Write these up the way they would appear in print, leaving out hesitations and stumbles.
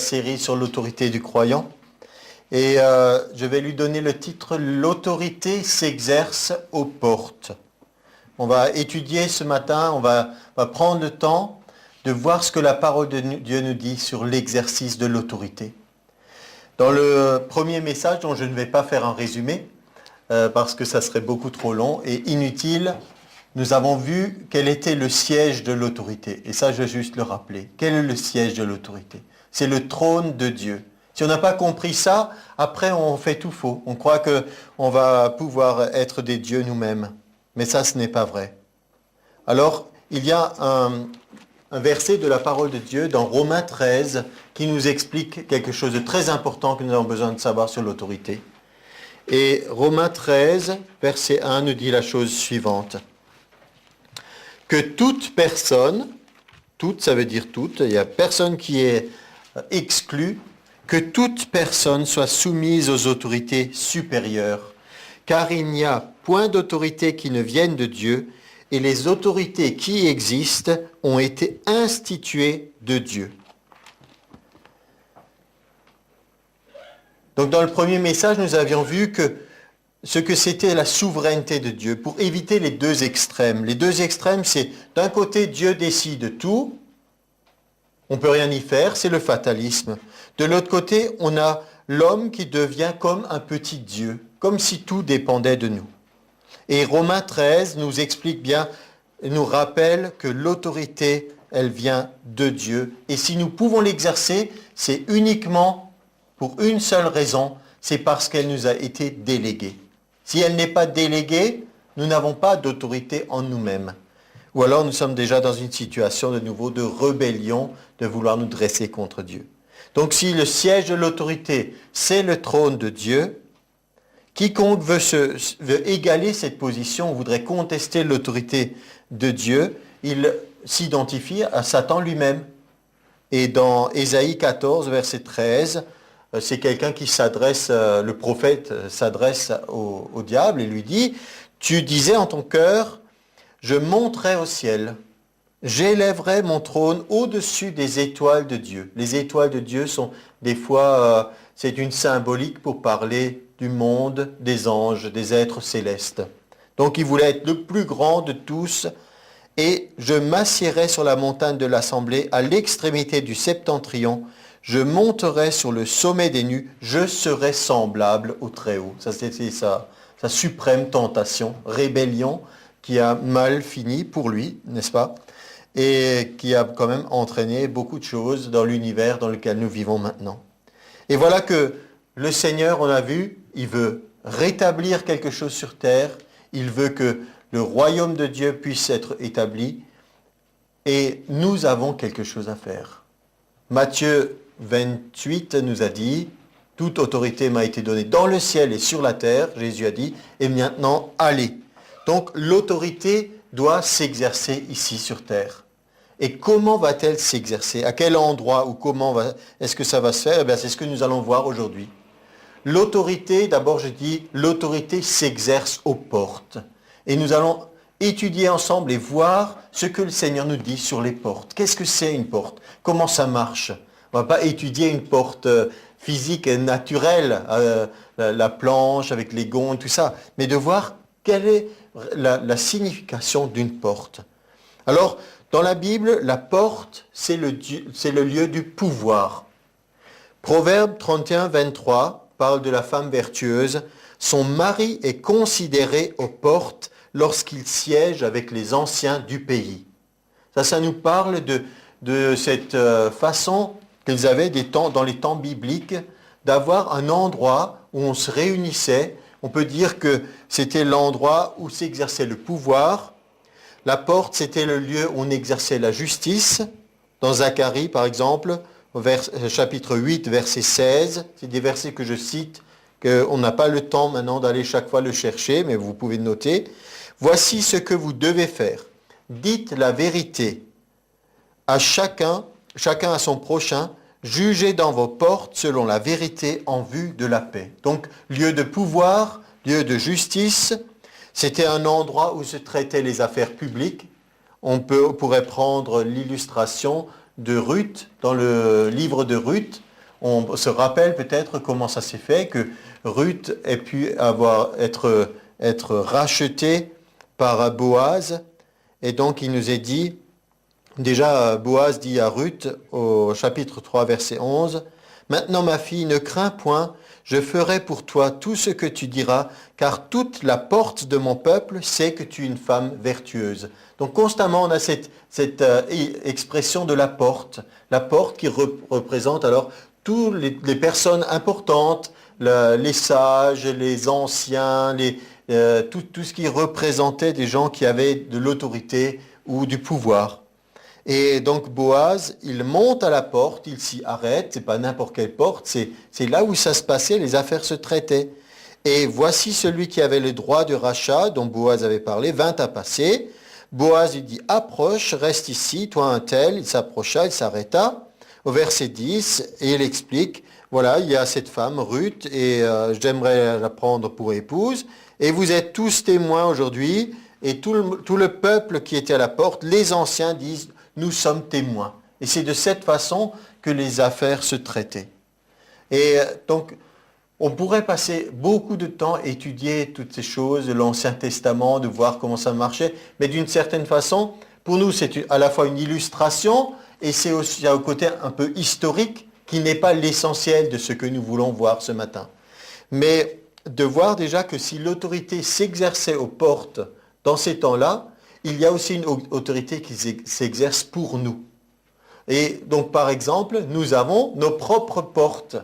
série sur l'autorité du croyant. Et je vais lui donner le titre « L'autorité s'exerce aux portes ». On va étudier ce matin, on va prendre le temps de voir ce que la parole de Dieu nous dit sur l'exercice de l'autorité. Dans le premier message, dont je ne vais pas faire un résumé, parce que ça serait beaucoup trop long et inutile, nous avons vu quel était le siège de l'autorité. Et ça, je vais juste le rappeler. Quel est le siège de l'autorité? C'est le trône de Dieu. Si on n'a pas compris ça, après on fait tout faux. On croit qu'on va pouvoir être des dieux nous-mêmes. Mais ça, ce n'est pas vrai. Alors, il y a un verset de la parole de Dieu dans Romains 13 qui nous explique quelque chose de très important que nous avons besoin de savoir sur l'autorité. Et Romains 13, verset 1, nous dit la chose suivante. Que toute personne, toute ça veut dire toute, il n'y a personne qui est exclu, que toute personne soit soumise aux autorités supérieures, car il n'y a point d'autorité qui ne vienne de Dieu, et les autorités qui existent ont été instituées de Dieu. Donc dans le premier message, nous avions vu ce que c'était la souveraineté de Dieu, pour éviter les deux extrêmes. Les deux extrêmes, c'est d'un côté, Dieu décide tout, on ne peut rien y faire, c'est le fatalisme. De l'autre côté, on a l'homme qui devient comme un petit Dieu, comme si tout dépendait de nous. Et Romains 13 nous explique bien, nous rappelle que l'autorité, elle vient de Dieu. Et si nous pouvons l'exercer, c'est uniquement pour une seule raison, c'est parce qu'elle nous a été déléguée. Si elle n'est pas déléguée, nous n'avons pas d'autorité en nous-mêmes. Ou alors nous sommes déjà dans une situation de nouveau de rébellion, de vouloir nous dresser contre Dieu. Donc si le siège de l'autorité, c'est le trône de Dieu, quiconque veut égaler cette position, voudrait contester l'autorité de Dieu, il s'identifie à Satan lui-même. Et dans Ésaïe 14, verset 13, c'est quelqu'un qui s'adresse, le prophète s'adresse au diable et lui dit « Tu disais en ton cœur, je monterai au ciel, j'élèverai mon trône au-dessus des étoiles de Dieu. » Les étoiles de Dieu sont des fois, c'est une symbolique pour parler du monde, des anges, des êtres célestes. Donc il voulait être le plus grand de tous. Et je m'assiérai sur la montagne de l'assemblée, à l'extrémité du septentrion. Je monterai sur le sommet des nues, je serai semblable au Très-Haut. Ça, c'était sa suprême tentation, rébellion, qui a mal fini pour lui, n'est-ce pas? Et qui a quand même entraîné beaucoup de choses dans l'univers dans lequel nous vivons maintenant. Et voilà que le Seigneur, on a vu, il veut rétablir quelque chose sur terre, il veut que le royaume de Dieu puisse être établi, et nous avons quelque chose à faire. Matthieu 28 nous a dit, « Toute autorité m'a été donnée dans le ciel et sur la terre », Jésus a dit, « et maintenant, allez ». Donc l'autorité doit s'exercer ici sur terre. Et comment va-t-elle s'exercer? À quel endroit ou comment est-ce que ça va se faire? Eh bien, c'est ce que nous allons voir aujourd'hui. L'autorité, d'abord je dis, l'autorité s'exerce aux portes. Et nous allons étudier ensemble et voir ce que le Seigneur nous dit sur les portes. Qu'est-ce que c'est une porte? Comment ça marche? On ne va pas étudier une porte physique et naturelle, la planche avec les gonds, tout ça, mais de voir quelle est la signification d'une porte. Alors, dans la Bible, la porte, c'est le lieu du pouvoir. Proverbe 31, 23 parle de la femme vertueuse. Son mari est considéré aux portes lorsqu'il siège avec les anciens du pays. Ça nous parle de cette façon qu'ils avaient dans les temps bibliques d'avoir un endroit où on se réunissait. On peut dire que c'était l'endroit où s'exerçait le pouvoir. La porte, c'était le lieu où on exerçait la justice. Dans Zacharie, par exemple, chapitre 8, verset 16, c'est des versets que je cite, qu'on n'a pas le temps maintenant d'aller chaque fois le chercher, mais vous pouvez le noter. « Voici ce que vous devez faire. Dites la vérité à chacun à son prochain, jugez dans vos portes selon la vérité en vue de la paix. » Donc, lieu de pouvoir, lieu de justice, c'était un endroit où se traitaient les affaires publiques. On pourrait prendre l'illustration de Ruth, dans le livre de Ruth, on se rappelle peut-être comment ça s'est fait que Ruth ait pu être rachetée par Boaz. Et donc il nous est dit, déjà Boaz dit à Ruth au chapitre 3 verset 11, « Maintenant ma fille, ne crains point, je ferai pour toi tout ce que tu diras, car toute la porte de mon peuple sait que tu es une femme vertueuse. » Donc constamment on a cette expression de la porte qui représente alors toutes les personnes importantes, les sages, les anciens, tout ce qui représentait des gens qui avaient de l'autorité ou du pouvoir. Et donc Boaz, il monte à la porte, il s'y arrête, c'est pas n'importe quelle porte, c'est là où ça se passait, les affaires se traitaient. Et voici celui qui avait le droit de rachat, dont Boaz avait parlé, vint à passer. Boaz lui dit, approche, reste ici, toi un tel. Il s'approcha, il s'arrêta. Au verset 10, et il explique, voilà, il y a cette femme, Ruth, et j'aimerais la prendre pour épouse. Et vous êtes tous témoins aujourd'hui, et tout le peuple qui était à la porte, les anciens disent, nous sommes témoins. Et c'est de cette façon que les affaires se traitaient. Et donc, on pourrait passer beaucoup de temps à étudier toutes ces choses, l'Ancien Testament, de voir comment ça marchait, mais d'une certaine façon, pour nous, c'est à la fois une illustration, et c'est aussi un côté un peu historique, qui n'est pas l'essentiel de ce que nous voulons voir ce matin. Mais de voir déjà que si l'autorité s'exerçait aux portes dans ces temps-là, il y a aussi une autorité qui s'exerce pour nous. Et donc, par exemple, nous avons nos propres portes.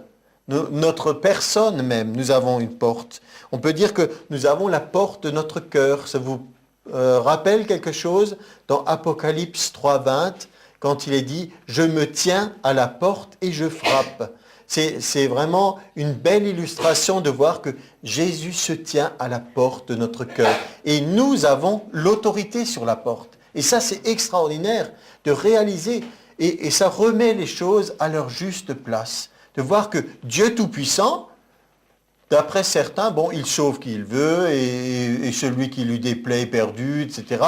Notre personne même, nous avons une porte. On peut dire que nous avons la porte de notre cœur. Ça vous rappelle quelque chose dans Apocalypse 3:20, quand il est dit « Je me tiens à la porte et je frappe ». C'est vraiment une belle illustration de voir que Jésus se tient à la porte de notre cœur. Et nous avons l'autorité sur la porte. Et ça, c'est extraordinaire de réaliser. Et ça remet les choses à leur juste place. De voir que Dieu Tout-Puissant, d'après certains, bon, il sauve qui il veut, et celui qui lui déplaît est perdu, etc.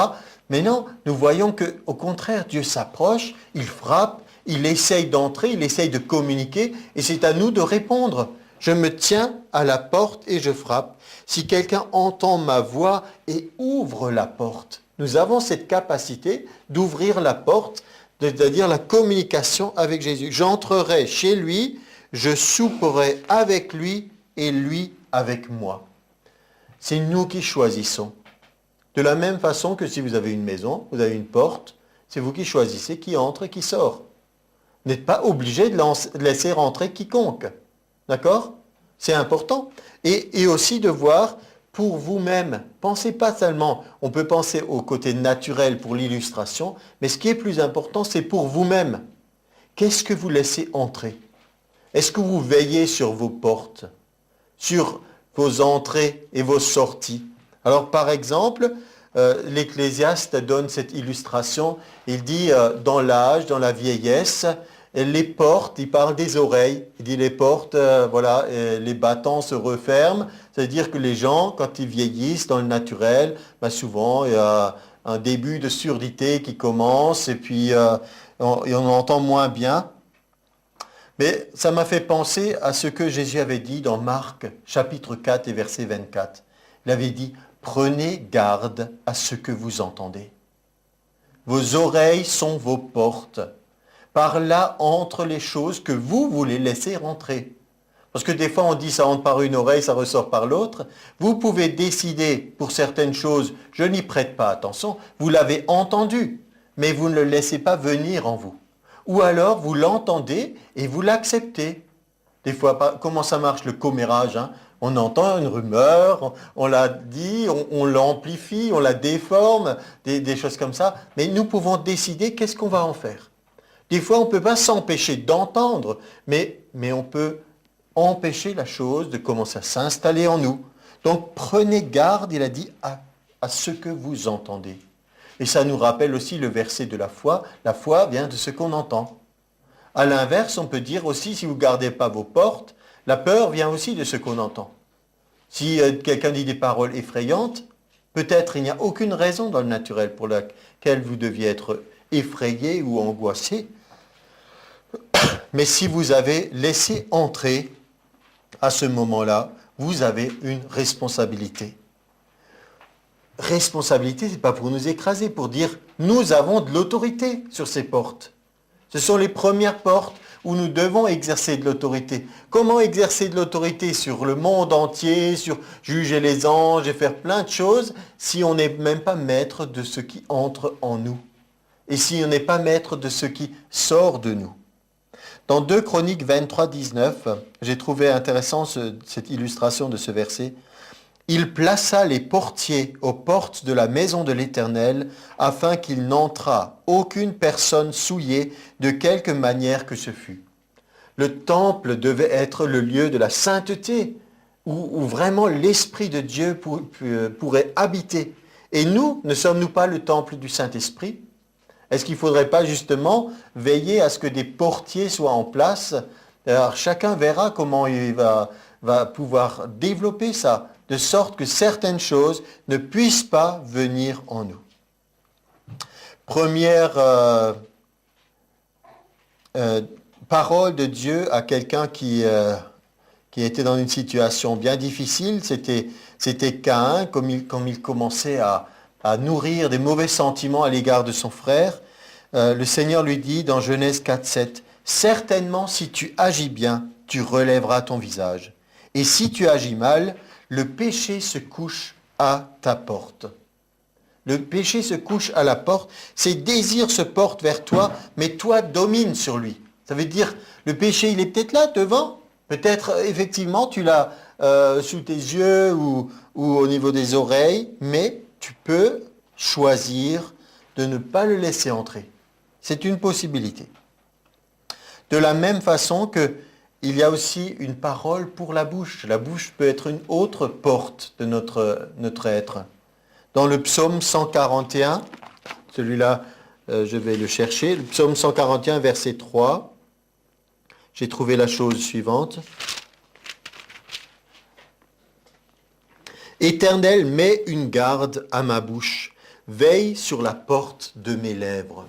Mais non, nous voyons qu'au contraire, Dieu s'approche, il frappe, il essaye d'entrer, il essaye de communiquer, et c'est à nous de répondre. Je me tiens à la porte et je frappe. Si quelqu'un entend ma voix et ouvre la porte, nous avons cette capacité d'ouvrir la porte, c'est-à-dire la communication avec Jésus. J'entrerai chez lui, je souperai avec lui et lui avec moi. C'est nous qui choisissons. De la même façon que si vous avez une maison, vous avez une porte, c'est vous qui choisissez qui entre et qui sort. Vous n'êtes pas obligé de laisser rentrer quiconque. D'accord? C'est important. Et aussi de voir pour vous-même. Pensez pas seulement, on peut penser au côté naturel pour l'illustration, mais ce qui est plus important, c'est pour vous-même. Qu'est-ce que vous laissez entrer? Est-ce que vous veillez sur vos portes, sur vos entrées et vos sorties? Alors par exemple, l'Ecclésiaste donne cette illustration, il dit dans l'âge, dans la vieillesse, les portes, il parle des oreilles, il dit les portes, voilà, les battants se referment, c'est-à-dire que les gens, quand ils vieillissent dans le naturel, ben souvent il y a un début de surdité qui commence et puis on entend moins bien. Mais ça m'a fait penser à ce que Jésus avait dit dans Marc, chapitre 4 et verset 24. Il avait dit, prenez garde à ce que vous entendez. Vos oreilles sont vos portes. Par là entrent les choses que vous voulez laisser rentrer. Parce que des fois on dit ça entre par une oreille, ça ressort par l'autre. Vous pouvez décider pour certaines choses, je n'y prête pas attention, vous l'avez entendu, mais vous ne le laissez pas venir en vous. Ou alors vous l'entendez et vous l'acceptez. Des fois, comment ça marche le commérage, hein? On entend une rumeur, on la dit, on l'amplifie, on la déforme, des choses comme ça. Mais nous pouvons décider qu'est-ce qu'on va en faire. Des fois, on ne peut pas s'empêcher d'entendre, mais on peut empêcher la chose de commencer à s'installer en nous. Donc, prenez garde, il a dit, à ce que vous entendez. Et ça nous rappelle aussi le verset de la foi. La foi vient de ce qu'on entend. À l'inverse, on peut dire aussi, si vous ne gardez pas vos portes, la peur vient aussi de ce qu'on entend. Si quelqu'un dit des paroles effrayantes, peut-être il n'y a aucune raison dans le naturel pour laquelle vous deviez être effrayé ou angoissé. Mais si vous avez laissé entrer à ce moment-là, vous avez une responsabilité. Responsabilité, ce n'est pas pour nous écraser, pour dire nous avons de l'autorité sur ces portes. Ce sont les premières portes où nous devons exercer de l'autorité. Comment exercer de l'autorité sur le monde entier, sur juger les anges et faire plein de choses, si on n'est même pas maître de ce qui entre en nous, et si on n'est pas maître de ce qui sort de nous. Dans 2 Chroniques 23, 19, j'ai trouvé intéressant cette illustration de ce verset. Il plaça les portiers aux portes de la maison de l'Éternel, afin qu'il n'entrât aucune personne souillée de quelque manière que ce fût. Le temple devait être le lieu de la sainteté, où vraiment l'Esprit de Dieu pourrait habiter. Et nous, ne sommes-nous pas le temple du Saint-Esprit ? Est-ce qu'il ne faudrait pas justement veiller à ce que des portiers soient en place ? Alors chacun verra comment il va pouvoir développer ça, de sorte que certaines choses ne puissent pas venir en nous. Première parole de Dieu à quelqu'un qui était dans une situation bien difficile, c'était Caïn, comme il commençait à nourrir des mauvais sentiments à l'égard de son frère. Le Seigneur lui dit dans Genèse 4, 7, « Certainement, si tu agis bien, tu relèveras ton visage. Et si tu agis mal, le péché se couche à ta porte. » Le péché se couche à la porte, ses désirs se portent vers toi, mais toi domines sur lui. Ça veut dire, le péché, il est peut-être là, devant. Peut-être, effectivement, tu l'as sous tes yeux ou au niveau des oreilles, mais tu peux choisir de ne pas le laisser entrer. C'est une possibilité. De la même façon que il y a aussi une parole pour la bouche. La bouche peut être une autre porte de notre être. Dans le psaume 141, celui-là, je vais le chercher, le psaume 141, verset 3, j'ai trouvé la chose suivante. « Éternel, mets une garde à ma bouche, veille sur la porte de mes lèvres. »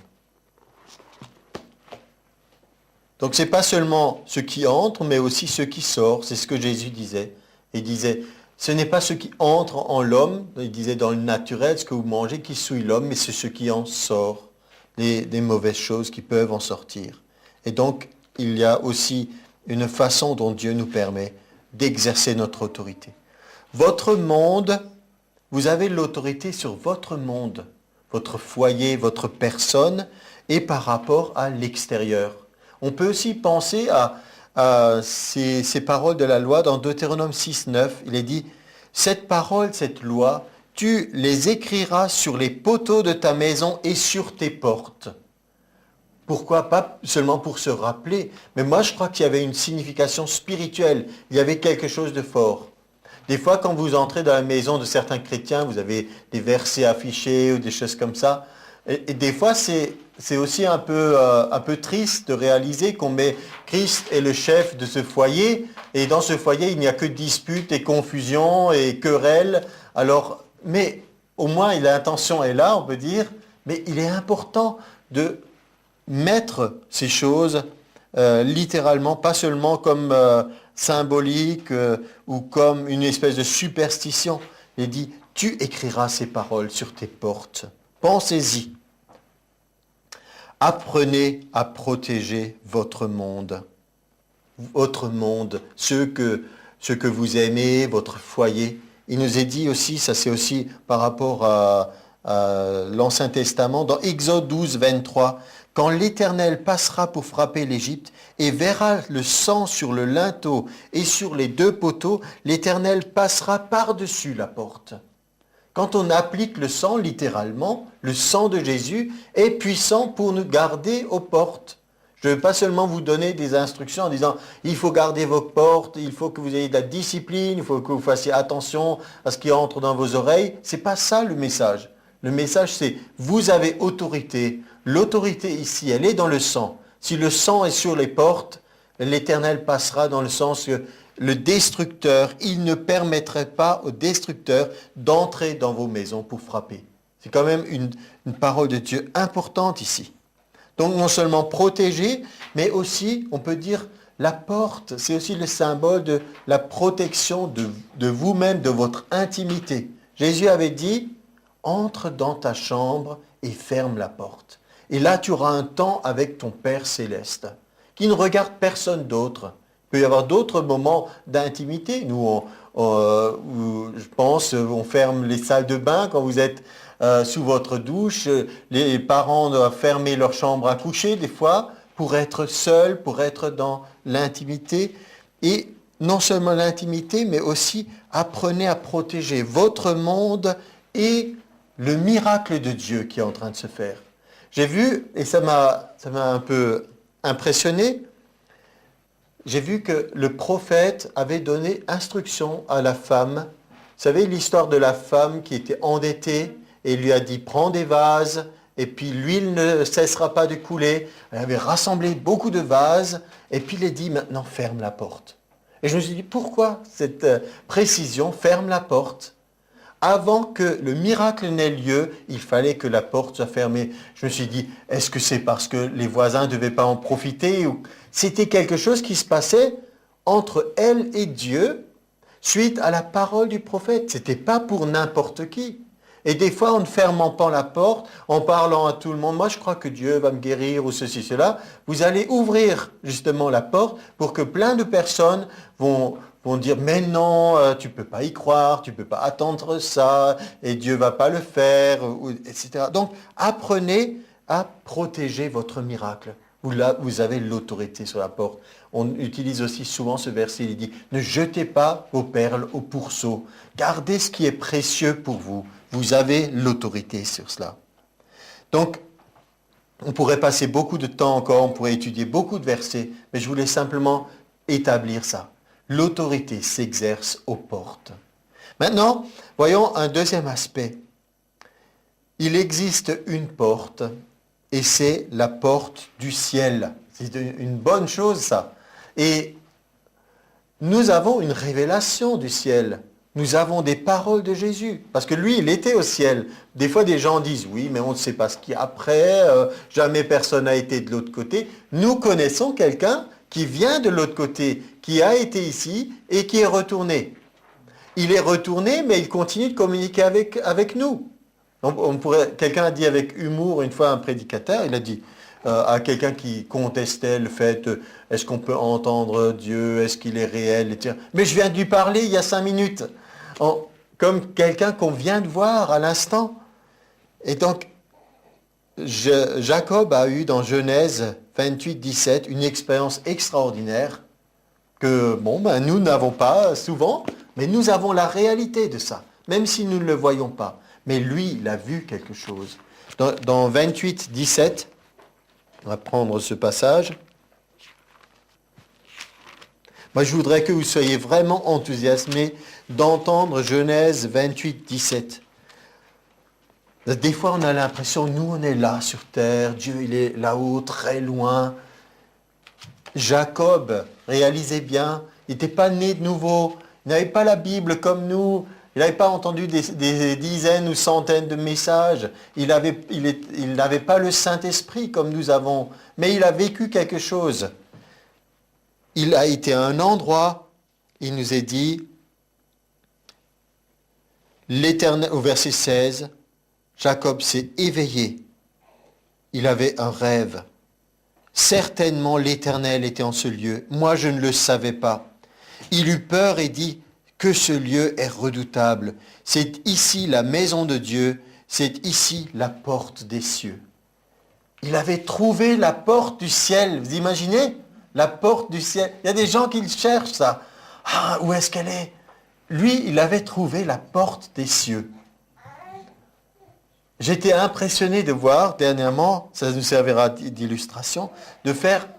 Donc ce n'est pas seulement ce qui entre, mais aussi ce qui sort. C'est ce que Jésus disait. Il disait, ce n'est pas ce qui entre en l'homme, il disait dans le naturel, ce que vous mangez, qui souille l'homme, mais c'est ce qui en sort, des mauvaises choses qui peuvent en sortir. Et donc, il y a aussi une façon dont Dieu nous permet d'exercer notre autorité. Votre monde, vous avez l'autorité sur votre monde, votre foyer, votre personne, et par rapport à l'extérieur. On peut aussi penser à ces paroles de la loi dans Deutéronome 6, 9. Il est dit, « Cette parole, cette loi, tu les écriras sur les poteaux de ta maison et sur tes portes. » Pourquoi? Pas seulement pour se rappeler, mais moi je crois qu'il y avait une signification spirituelle. Il y avait quelque chose de fort. Des fois, quand vous entrez dans la maison de certains chrétiens, vous avez des versets affichés ou des choses comme ça. Et des fois, c'est aussi un peu triste de réaliser qu'on met Christ est le chef de ce foyer, et dans ce foyer, il n'y a que disputes et confusions et querelles. Alors, mais au moins, l'intention est là, on peut dire, mais il est important de mettre ces choses littéralement, pas seulement comme symbolique ou comme une espèce de superstition. Il dit, tu écriras ces paroles sur tes portes. Pensez-y. Apprenez à protéger votre monde. Votre monde, ce que vous aimez, votre foyer. Il nous est dit aussi, ça c'est aussi par rapport à l'Ancien Testament, dans Exode 12, 23, « Quand l'Éternel passera pour frapper l'Égypte et verra le sang sur le linteau et sur les deux poteaux, l'Éternel passera par-dessus la porte. » Quand on applique le sang, littéralement, le sang de Jésus est puissant pour nous garder aux portes. Je ne veux pas seulement vous donner des instructions en disant « il faut garder vos portes, il faut que vous ayez de la discipline, il faut que vous fassiez attention à ce qui entre dans vos oreilles ». Ce n'est pas ça le message. Le message c'est « vous avez autorité ». L'autorité ici, elle est dans le sang. Si le sang est sur les portes, l'Éternel passera dans le sens que le destructeur, il ne permettrait pas au destructeur d'entrer dans vos maisons pour frapper. C'est quand même une parole de Dieu importante ici. Donc non seulement protéger, mais aussi, on peut dire, la porte, c'est aussi le symbole de la protection de vous-même, de votre intimité. Jésus avait dit, entre dans ta chambre et ferme la porte. Et là, tu auras un temps avec ton Père céleste, qui ne regarde personne d'autre. Il peut y avoir d'autres moments d'intimité. Nous, je pense, on ferme les salles de bain quand vous êtes sous votre douche. Les parents doivent fermer leur chambre à coucher des fois pour être seuls, pour être dans l'intimité. Et non seulement l'intimité, mais aussi apprenez à protéger votre monde et le miracle de Dieu qui est en train de se faire. J'ai vu, et ça m'a un peu impressionné, j'ai vu que le prophète avait donné instruction à la femme. Vous savez l'histoire de la femme qui était endettée et il lui a dit « Prends des vases et puis l'huile ne cessera pas de couler. » Elle avait rassemblé beaucoup de vases et puis il a dit « Maintenant ferme la porte. » Et je me suis dit « Pourquoi cette précision, ferme la porte ?» Avant que le miracle n'ait lieu, il fallait que la porte soit fermée. Je me suis dit, est-ce que c'est parce que les voisins ne devaient pas en profiter ou c'était quelque chose qui se passait entre elle et Dieu suite à la parole du prophète. Ce n'était pas pour n'importe qui. Et des fois, en ne fermant pas la porte, en parlant à tout le monde, moi je crois que Dieu va me guérir ou ceci, cela, vous allez ouvrir justement la porte pour que plein de personnes vont dire, mais non, tu ne peux pas y croire, tu ne peux pas attendre ça, et Dieu ne va pas le faire, etc. Donc, apprenez à protéger votre miracle. Vous avez l'autorité sur la porte. On utilise aussi souvent ce verset, il dit, ne jetez pas vos perles au pourceau, gardez ce qui est précieux pour vous. Vous avez l'autorité sur cela. Donc, on pourrait passer beaucoup de temps encore, on pourrait étudier beaucoup de versets, mais je voulais simplement établir ça. L'autorité s'exerce aux portes. Maintenant, voyons un deuxième aspect. Il existe une porte, et c'est la porte du ciel. C'est une bonne chose, ça. Et nous avons une révélation du ciel. Nous avons des paroles de Jésus, parce que lui, il était au ciel. Des fois, des gens disent, oui, mais on ne sait pas ce qu'il y a après, jamais personne n'a été de l'autre côté. Nous connaissons quelqu'un qui vient de l'autre côté, qui a été ici et qui est retourné. Il est retourné, mais il continue de communiquer avec nous. Quelqu'un a dit avec humour, une fois un prédicateur, il a dit à quelqu'un qui contestait le fait, est-ce qu'on peut entendre Dieu, est-ce qu'il est réel, etc. Mais je viens de lui parler il y a 5 minutes, comme quelqu'un qu'on vient de voir à l'instant. Et donc, Jacob a eu dans Genèse 28, 17 une expérience extraordinaire que nous n'avons pas souvent, mais nous avons la réalité de ça, même si nous ne le voyons pas. Mais lui, il a vu quelque chose. Dans 28, 17, on va prendre ce passage. Moi, je voudrais que vous soyez vraiment enthousiasmés d'entendre Genèse 28, 17. Des fois, on a l'impression, nous, on est là sur terre, Dieu, il est là-haut, très loin. Jacob, réalisez bien, il n'était pas né de nouveau, il n'avait pas la Bible comme nous, il n'avait pas entendu des dizaines ou centaines de messages, il n'avait pas le Saint-Esprit comme nous avons, mais il a vécu quelque chose. Il a été à un endroit, il nous est dit, l'Éternel, au verset 16, Jacob s'est éveillé. Il avait un rêve. Certainement l'Éternel était en ce lieu. Moi, je ne le savais pas. Il eut peur et dit que ce lieu est redoutable. C'est ici la maison de Dieu. C'est ici la porte des cieux. Il avait trouvé la porte du ciel. Vous imaginez? La porte du ciel. Il y a des gens qui cherchent ça. Ah, où est-ce qu'elle est? Lui, il avait trouvé la porte des cieux. J'étais impressionné de voir dernièrement, ça nous servira d'illustration, de faire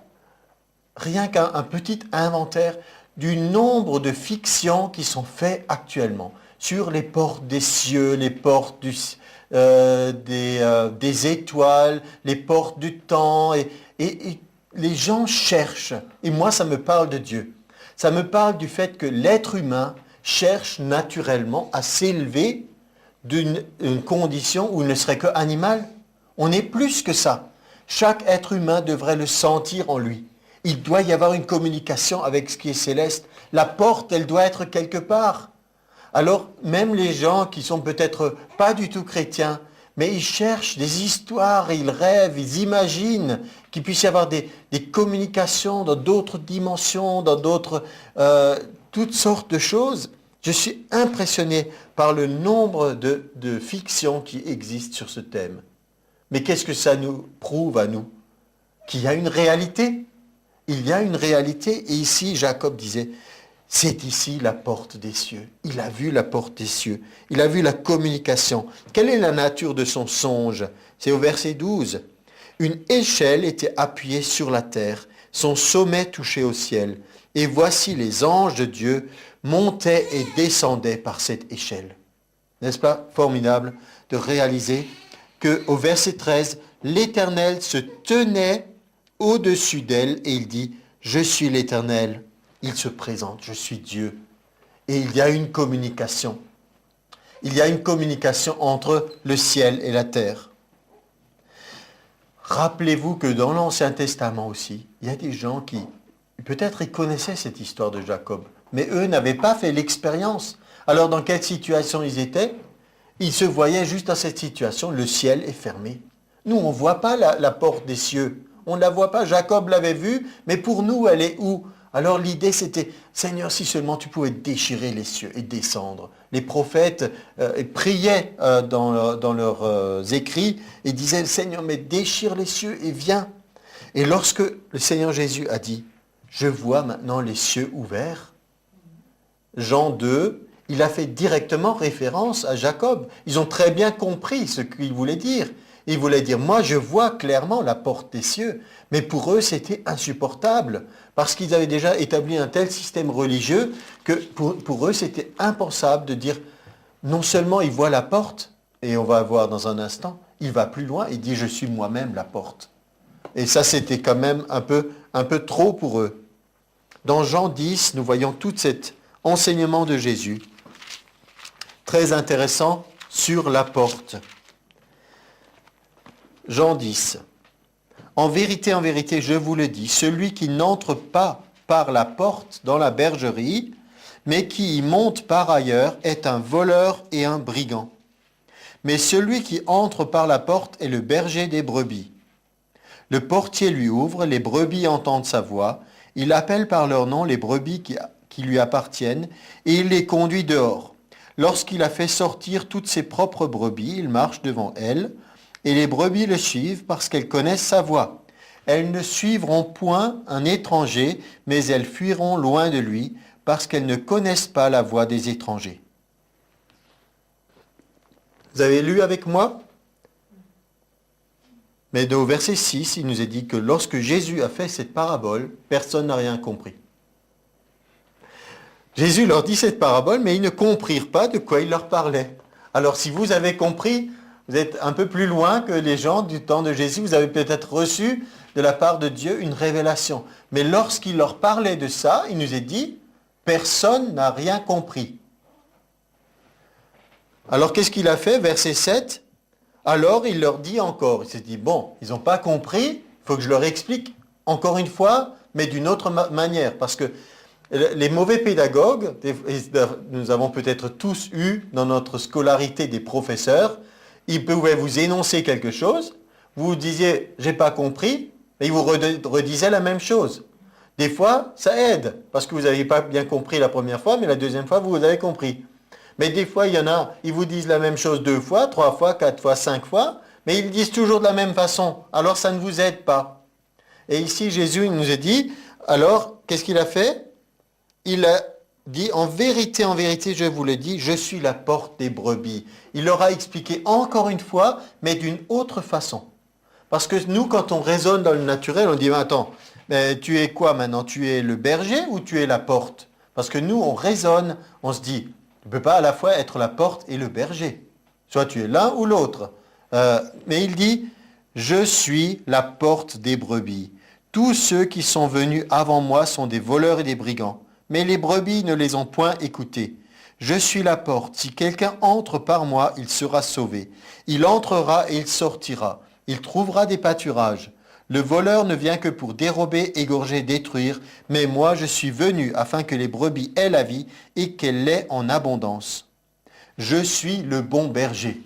rien qu'un petit inventaire du nombre de fictions qui sont faites actuellement sur les portes des cieux, les portes des étoiles, les portes du temps. Et les gens cherchent, et moi ça me parle de Dieu. Ça me parle du fait que l'être humain cherche naturellement à s'élever d'une condition où il ne serait que animal. On est plus que ça. Chaque être humain devrait le sentir en lui. Il doit y avoir une communication avec ce qui est céleste. La porte, elle doit être quelque part. Alors, même les gens qui sont peut-être pas du tout chrétiens, mais ils cherchent des histoires, ils rêvent, ils imaginent qu'il puisse y avoir des communications dans d'autres dimensions, dans d'autres, toutes sortes de choses. Je suis impressionné par le nombre de fictions qui existent sur ce thème. Mais qu'est-ce que ça nous prouve à nous? Qu'il y a une réalité. Il y a une réalité. Et ici, Jacob disait, c'est ici la porte des cieux. Il a vu la porte des cieux. Il a vu la communication. Quelle est la nature de son songe? C'est au verset 12. Une échelle était appuyée sur la terre. Son sommet touchait au ciel. Et voici les anges de Dieu montaient et descendaient par cette échelle. N'est-ce pas formidable de réaliser qu'au verset 13, l'Éternel se tenait au-dessus d'elle et il dit, je suis l'Éternel. Il se présente, je suis Dieu. Et il y a une communication. Il y a une communication entre le ciel et la terre. Rappelez-vous que dans l'Ancien Testament aussi, il y a des gens qui, peut-être ils connaissaient cette histoire de Jacob, mais eux n'avaient pas fait l'expérience. Alors dans quelle situation ils étaient? Ils se voyaient juste dans cette situation, le ciel est fermé. Nous, on ne voit pas la porte des cieux. On ne la voit pas, Jacob l'avait vue, mais pour nous, elle est où? Alors l'idée c'était, Seigneur, si seulement tu pouvais déchirer les cieux et descendre. Les prophètes priaient dans leurs écrits et disaient, Seigneur, mais déchire les cieux et viens. Et lorsque le Seigneur Jésus a dit, je vois maintenant les cieux ouverts, Jean 2, il a fait directement référence à Jacob. Ils ont très bien compris ce qu'il voulait dire. Il voulait dire, moi je vois clairement la porte des cieux, mais pour eux c'était insupportable, parce qu'ils avaient déjà établi un tel système religieux que pour eux c'était impensable de dire, non seulement il voit la porte, et on va voir dans un instant, il va plus loin, il dit, je suis moi-même la porte. Et ça c'était quand même un peu trop pour eux. Dans Jean 10, nous voyons tout cet enseignement de Jésus, très intéressant, sur la porte. Jean 10. En vérité, je vous le dis, celui qui n'entre pas par la porte dans la bergerie, mais qui y monte par ailleurs, est un voleur et un brigand. Mais celui qui entre par la porte est le berger des brebis. Le portier lui ouvre, les brebis entendent sa voix, il appelle par leur nom les brebis qui lui appartiennent, et il les conduit dehors. Lorsqu'il a fait sortir toutes ses propres brebis, il marche devant elles, et les brebis le suivent parce qu'elles connaissent sa voix. Elles ne suivront point un étranger, mais elles fuiront loin de lui, parce qu'elles ne connaissent pas la voix des étrangers. Vous avez lu avec moi? Mais au verset 6, il nous est dit que lorsque Jésus a fait cette parabole, personne n'a rien compris. Jésus leur dit cette parabole, mais ils ne comprirent pas de quoi il leur parlait. Alors si vous avez compris, vous êtes un peu plus loin que les gens du temps de Jésus. Vous avez peut-être reçu de la part de Dieu une révélation. Mais lorsqu'il leur parlait de ça, il nous est dit, personne n'a rien compris. Alors qu'est-ce qu'il a fait? Verset 7. Alors il leur dit encore. Il s'est dit, bon, ils n'ont pas compris, il faut que je leur explique encore une fois, mais d'une autre manière. Parce que les mauvais pédagogues, nous avons peut-être tous eu dans notre scolarité des professeurs, ils pouvaient vous énoncer quelque chose, vous disiez « j'ai pas compris », et ils vous redisaient la même chose. Des fois, ça aide, parce que vous n'avez pas bien compris la première fois, mais la deuxième fois, vous avez compris. Mais des fois, il y en a, ils vous disent la même chose 2 fois, 3 fois, 4 fois, 5 fois, mais ils disent toujours de la même façon, alors ça ne vous aide pas. Et ici, Jésus il nous a dit, alors, qu'est-ce qu'il a fait? Il a dit, en vérité, je vous le dis, je suis la porte des brebis. Il leur a expliqué encore une fois, mais d'une autre façon. Parce que nous, quand on raisonne dans le naturel, on dit, attends, mais tu es quoi maintenant? Tu es le berger ou tu es la porte? Parce que nous, on raisonne, on se dit, tu ne peux pas à la fois être la porte et le berger. Soit tu es l'un ou l'autre. Mais il dit, je suis la porte des brebis. Tous ceux qui sont venus avant moi sont des voleurs et des brigands. Mais les brebis ne les ont point écoutés. Je suis la porte. Si quelqu'un entre par moi, il sera sauvé. Il entrera et il sortira. Il trouvera des pâturages. Le voleur ne vient que pour dérober, égorger, détruire, mais moi je suis venu afin que les brebis aient la vie et qu'elle l'ait en abondance. Je suis le bon berger.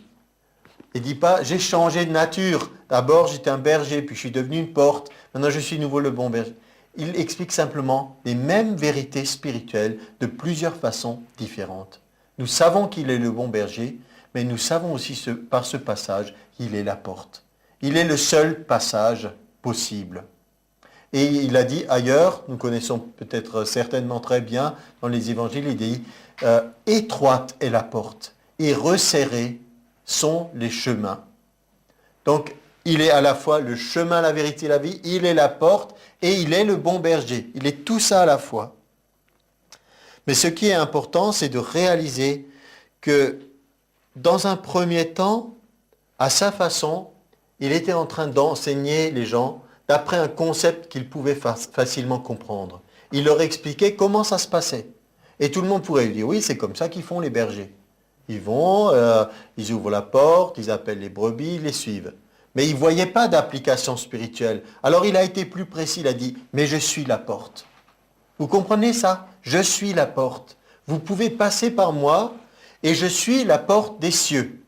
Il ne dit pas, j'ai changé de nature. D'abord j'étais un berger, puis je suis devenu une porte. Maintenant je suis nouveau le bon berger. Il explique simplement les mêmes vérités spirituelles de plusieurs façons différentes. Nous savons qu'il est le bon berger, mais nous savons aussi par ce passage qu'il est la porte. Il est le seul passage possible. Et il a dit ailleurs, nous connaissons peut-être certainement très bien dans les évangiles, il dit étroite est la porte et resserrés sont les chemins. Donc il est à la fois le chemin, la vérité, la vie, il est la porte et il est le bon berger. Il est tout ça à la fois. Mais ce qui est important, c'est de réaliser que dans un premier temps, à sa façon, il était en train d'enseigner les gens d'après un concept qu'ils pouvaient facilement comprendre. Il leur expliquait comment ça se passait. Et tout le monde pourrait lui dire, oui, c'est comme ça qu'ils font les bergers. Ils vont, ils ouvrent la porte, ils appellent les brebis, ils les suivent. Mais il ne voyait pas d'application spirituelle. Alors il a été plus précis, il a dit, mais je suis la porte. Vous comprenez ça? Je suis la porte. Vous pouvez passer par moi et je suis la porte des cieux.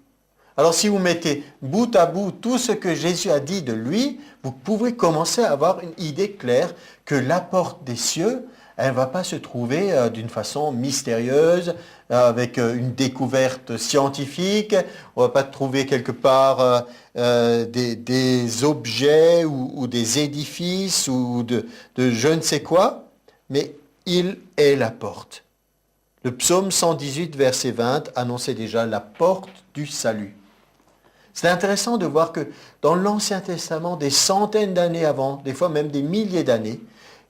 Alors si vous mettez bout à bout tout ce que Jésus a dit de lui, vous pouvez commencer à avoir une idée claire que la porte des cieux, elle ne va pas se trouver d'une façon mystérieuse, avec une découverte scientifique. On ne va pas trouver quelque part des objets ou des édifices ou de je ne sais quoi, mais il est la porte. Le psaume 118, verset 20, annonçait déjà la porte du salut. C'est intéressant de voir que dans l'Ancien Testament, des centaines d'années avant, des fois même des milliers d'années,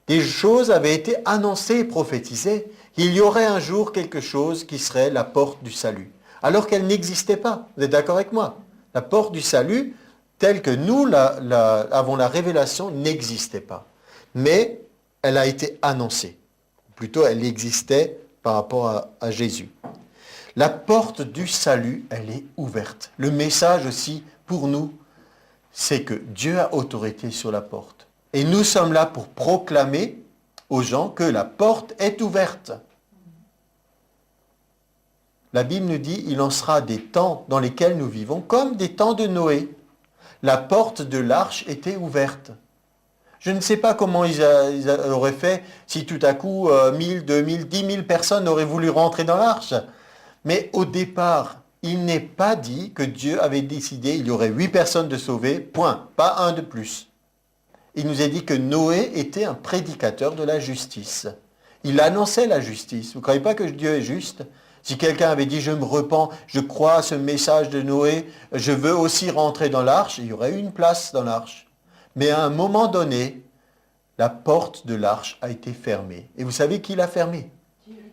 des choses avaient été annoncées et prophétisées. Il y aurait un jour quelque chose qui serait la porte du salut, alors qu'elle n'existait pas. Vous êtes d'accord avec moi? La porte du salut, telle que nous avons la révélation, n'existait pas. Mais elle a été annoncée. Plutôt, elle existait par rapport à Jésus. La porte du salut, elle est ouverte. Le message aussi, pour nous, c'est que Dieu a autorité sur la porte. Et nous sommes là pour proclamer aux gens que la porte est ouverte. La Bible nous dit, il en sera des temps dans lesquels nous vivons, comme des temps de Noé. La porte de l'arche était ouverte. Je ne sais pas comment ils auraient fait si tout à coup 1000, 2000, 10 000 personnes auraient voulu rentrer dans l'arche. Mais au départ, il n'est pas dit que Dieu avait décidé, il y aurait 8 personnes de sauvées, point, pas un de plus. Il nous est dit que Noé était un prédicateur de la justice. Il annonçait la justice. Vous ne croyez pas que Dieu est juste? Si quelqu'un avait dit, je me repens, je crois à ce message de Noé, je veux aussi rentrer dans l'arche, il y aurait eu une place dans l'arche. Mais à un moment donné, la porte de l'arche a été fermée. Et vous savez qui l'a fermée?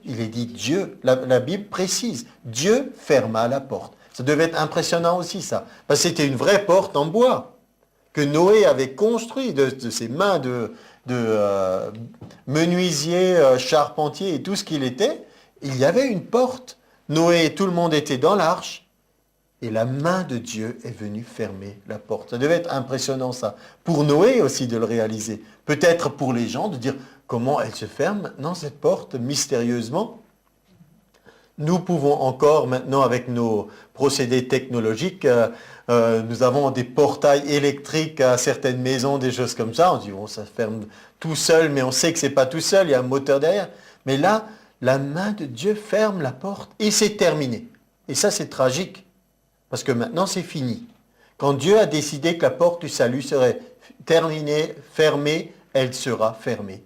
Il est dit Dieu. La Bible précise, Dieu ferma la porte. Ça devait être impressionnant aussi ça. Parce que c'était une vraie porte en bois que Noé avait construit de ses mains de menuisier, charpentier et tout ce qu'il était. Il y avait une porte. Noé et tout le monde était dans l'arche. Et la main de Dieu est venue fermer la porte. Ça devait être impressionnant ça. Pour Noé aussi de le réaliser. Peut-être pour les gens de dire comment elle se ferme maintenant cette porte mystérieusement. Nous pouvons encore maintenant avec nos procédés technologiques, nous avons des portails électriques à certaines maisons, des choses comme ça. On dit bon ça se ferme tout seul mais on sait que c'est pas tout seul, il y a un moteur derrière. Mais là, la main de Dieu ferme la porte et c'est terminé. Et ça c'est tragique. Parce que maintenant, c'est fini. Quand Dieu a décidé que la porte du salut serait terminée, fermée, elle sera fermée.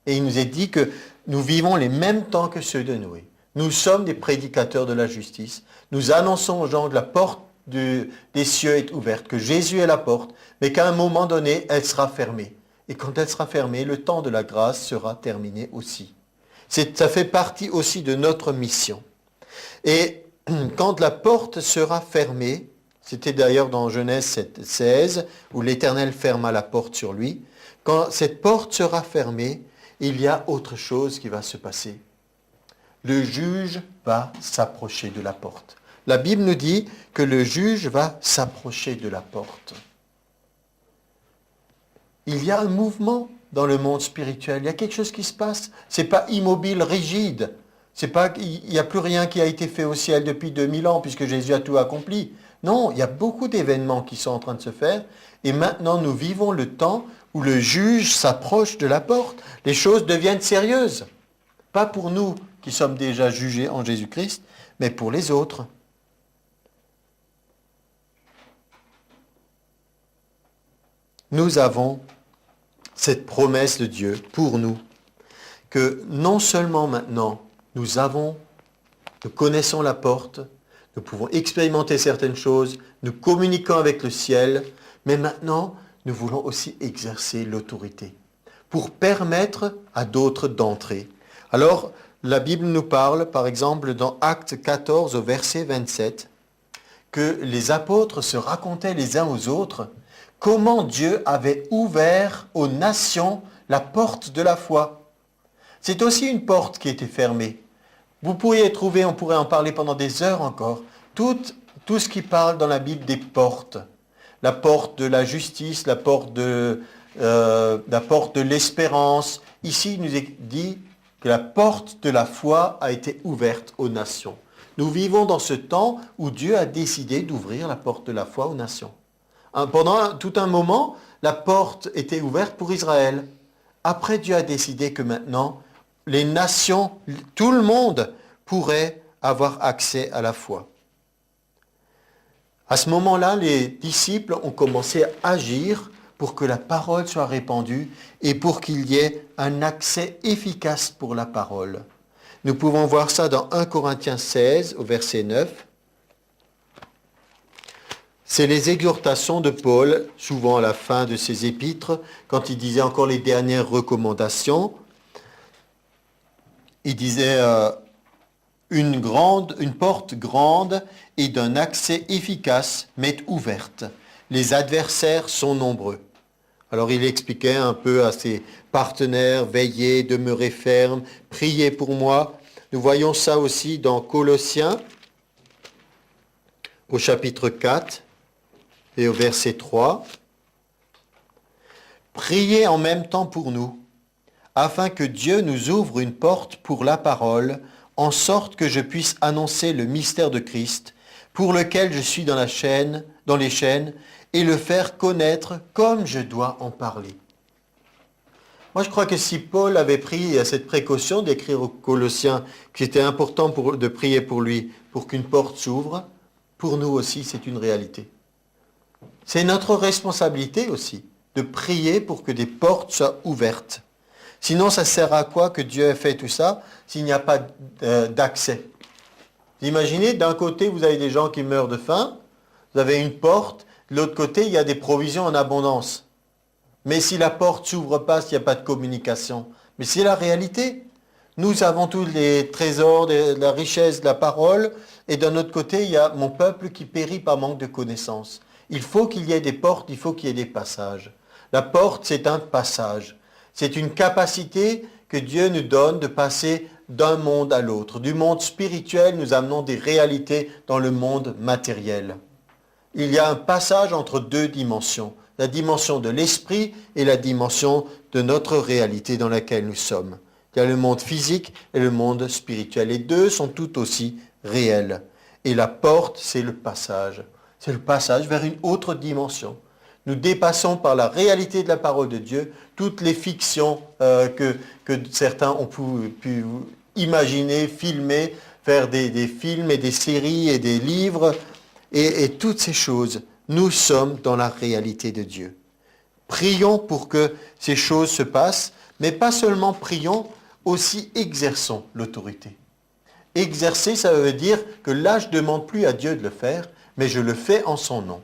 Et il nous est dit que nous vivons les mêmes temps que ceux de Noé. Nous sommes des prédicateurs de la justice. Nous annonçons aux gens que la porte des cieux est ouverte, que Jésus est la porte, mais qu'à un moment donné, elle sera fermée. Et quand elle sera fermée, le temps de la grâce sera terminé aussi. Ça fait partie aussi de notre mission. Et quand la porte sera fermée, c'était d'ailleurs dans Genèse 7:16, où l'Éternel ferma la porte sur lui, quand cette porte sera fermée, il y a autre chose qui va se passer. Le juge va s'approcher de la porte. La Bible nous dit que le juge va s'approcher de la porte. Il y a un mouvement dans le monde spirituel. Il y a quelque chose qui se passe. Ce n'est pas immobile, rigide. Il n'y a plus rien qui a été fait au ciel depuis 2000 ans puisque Jésus a tout accompli. Non, il y a beaucoup d'événements qui sont en train de se faire. Et maintenant, nous vivons le temps où le juge s'approche de la porte. Les choses deviennent sérieuses. Pas pour nous qui sommes déjà jugés en Jésus-Christ, mais pour les autres. Nous avons cette promesse de Dieu pour nous, que non seulement maintenant, nous connaissons la porte, nous pouvons expérimenter certaines choses, nous communiquons avec le ciel, mais maintenant, nous voulons aussi exercer l'autorité pour permettre à d'autres d'entrer. Alors, la Bible nous parle, par exemple, dans Actes 14 au verset 27, que les apôtres se racontaient les uns aux autres comment Dieu avait ouvert aux nations la porte de la foi. C'est aussi une porte qui était fermée. Vous pourriez trouver, on pourrait en parler pendant des heures encore, tout ce qui parle dans la Bible des portes. La porte de la justice, la porte de l'espérance. Ici, il nous est dit que la porte de la foi a été ouverte aux nations. Nous vivons dans ce temps où Dieu a décidé d'ouvrir la porte de la foi aux nations. Pendant tout un moment, la porte était ouverte pour Israël. Après, Dieu a décidé que maintenant, les nations, tout le monde pourrait avoir accès à la foi. À ce moment-là, les disciples ont commencé à agir pour que la parole soit répandue et pour qu'il y ait un accès efficace pour la parole. Nous pouvons voir ça dans 1 Corinthiens 16, au verset 9. C'est les exhortations de Paul, souvent à la fin de ses épîtres, quand il disait encore les dernières recommandations. Il disait une porte grande et d'un accès efficace m'est ouverte. Les adversaires sont nombreux. Alors il expliquait un peu à ses partenaires, veillez, demeurez fermes, priez pour moi. Nous voyons ça aussi dans Colossiens, au chapitre 4 et au verset 3. Priez en même temps pour nous, afin que Dieu nous ouvre une porte pour la parole, en sorte que je puisse annoncer le mystère de Christ, pour lequel je suis dans les chaînes, et le faire connaître comme je dois en parler. Moi, je crois que si Paul avait pris cette précaution d'écrire aux Colossiens qu'il était important de prier pour lui, pour qu'une porte s'ouvre, pour nous aussi, c'est une réalité. C'est notre responsabilité aussi de prier pour que des portes soient ouvertes. Sinon, ça sert à quoi que Dieu ait fait tout ça s'il n'y a pas d'accès? Imaginez, d'un côté, vous avez des gens qui meurent de faim, vous avez une porte, de l'autre côté, il y a des provisions en abondance. Mais si la porte ne s'ouvre pas, s'il n'y a pas de communication. Mais c'est la réalité. Nous avons tous les trésors, de la richesse de la parole, et d'un autre côté, il y a mon peuple qui périt par manque de connaissance. Il faut qu'il y ait des portes, il faut qu'il y ait des passages. La porte, c'est un passage. C'est une capacité que Dieu nous donne de passer d'un monde à l'autre. Du monde spirituel, nous amenons des réalités dans le monde matériel. Il y a un passage entre deux dimensions, la dimension de l'esprit et la dimension de notre réalité dans laquelle nous sommes. Il y a le monde physique et le monde spirituel. Les deux sont tout aussi réels. Et la porte, c'est le passage. C'est le passage vers une autre dimension. Nous dépassons par la réalité de la parole de Dieu toutes les fictions que certains ont pu imaginer, filmer, faire des films et des séries et des livres. Et toutes ces choses, nous sommes dans la réalité de Dieu. Prions pour que ces choses se passent, mais pas seulement prions, aussi exerçons l'autorité. Exercer, ça veut dire que là, je ne demande plus à Dieu de le faire, mais je le fais en son nom.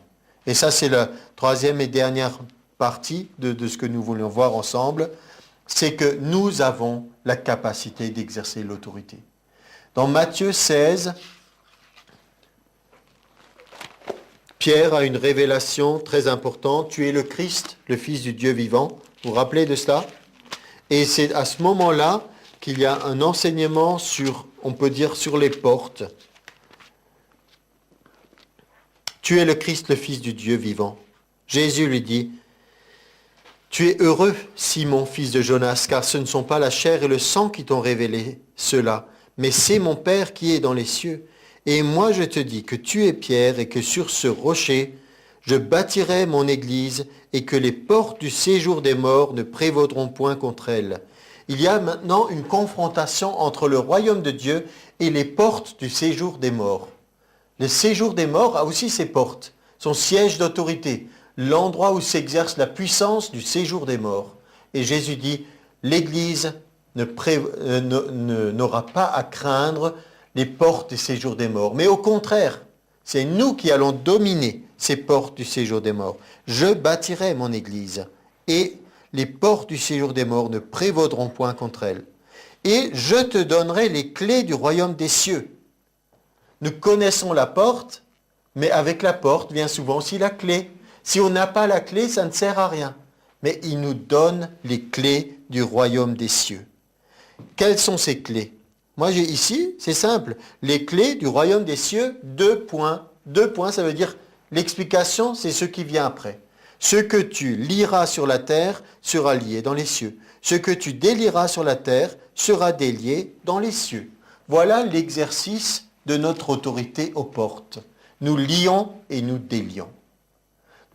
Et ça, c'est la troisième et dernière partie de ce que nous voulions voir ensemble, c'est que nous avons la capacité d'exercer l'autorité. Dans Matthieu 16, Pierre a une révélation très importante. Tu es le Christ, le Fils du Dieu vivant. Vous vous rappelez de cela? Et c'est à ce moment-là qu'il y a un enseignement on peut dire, sur les portes. Tu es le Christ, le Fils du Dieu vivant. Jésus lui dit, Tu es heureux, Simon, fils de Jonas, car ce ne sont pas la chair et le sang qui t'ont révélé cela, mais c'est mon Père qui est dans les cieux. Et moi je te dis que tu es Pierre et que sur ce rocher, je bâtirai mon église et que les portes du séjour des morts ne prévaudront point contre elle. Il y a maintenant une confrontation entre le royaume de Dieu et les portes du séjour des morts. Le séjour des morts a aussi ses portes, son siège d'autorité, l'endroit où s'exerce la puissance du séjour des morts. Et Jésus dit, l'Église n'aura pas à craindre les portes du séjour des morts. Mais au contraire, c'est nous qui allons dominer ces portes du séjour des morts. Je bâtirai mon Église et les portes du séjour des morts ne prévaudront point contre elle. Et je te donnerai les clés du royaume des cieux. Nous connaissons la porte, mais avec la porte vient souvent aussi la clé. Si on n'a pas la clé, ça ne sert à rien. Mais il nous donne les clés du royaume des cieux. Quelles sont ces clés? Moi, j'ai ici, c'est simple, les clés du royaume des cieux, 2 points. 2 points, ça veut dire l'explication, c'est ce qui vient après. Ce que tu lieras sur la terre sera lié dans les cieux. Ce que tu délieras sur la terre sera délié dans les cieux. Voilà l'exercice de notre autorité aux portes. Nous lions et nous délions.